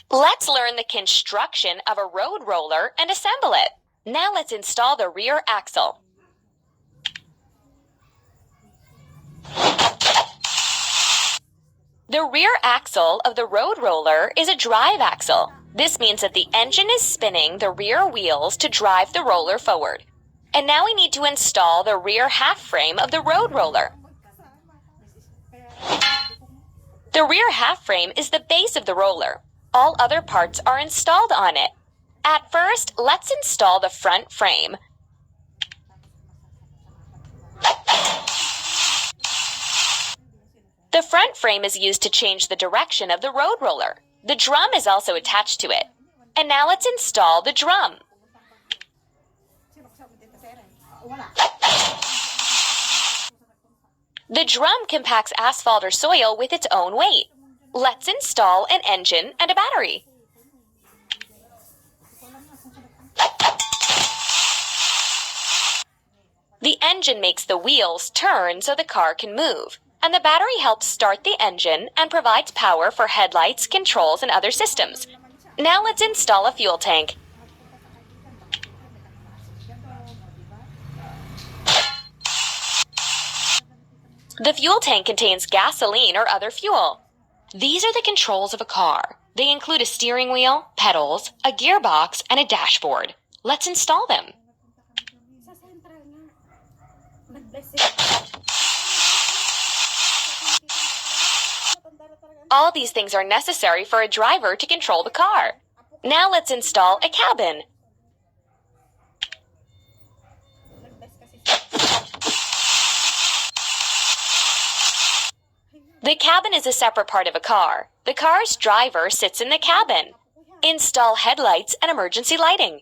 Let's learn the construction of a road roller and assemble it. Now let's install the rear axle. The rear axle of the road roller is a drive axle. This means that the engine is spinning the rear wheels to drive the roller forward. And now we need to install the rear half frame of the road roller. The rear half frame is the base of the roller. All other parts are installed on it. At first, let's install the front frame. The front frame is used to change the direction of the road roller. The drum is also attached to it. And now let's install the drum. The drum compacts asphalt or soil with its own weight. Let's install an engine and a battery. The engine makes the wheels turn so the car can move, and the battery helps start the engine and provides power for headlights, controls, and other systems. Now let's install a fuel tank. The fuel tank contains gasoline or other fuel. These are the controls of a car. They include a steering wheel, pedals, a gearbox, and a dashboard. Let's install them. All these things are necessary for a driver to control the car. Now let's install a cabin. The cabin is a separate part of a car. The car's driver sits in the cabin. Install headlights and emergency lighting.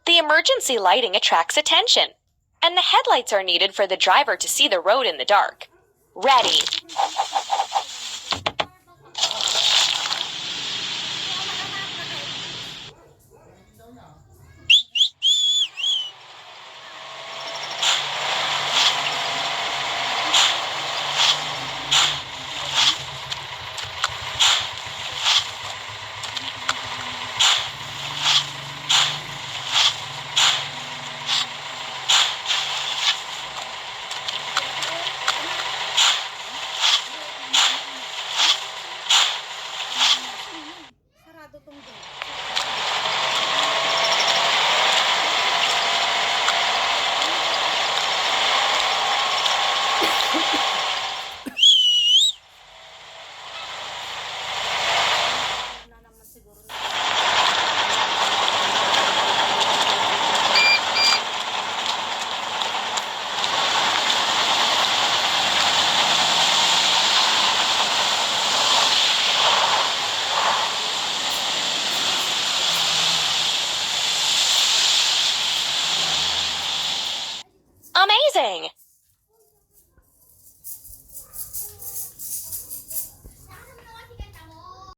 The emergency lighting attracts attention, and the headlights are needed for the driver to see the road in the dark. Ready. Amazing!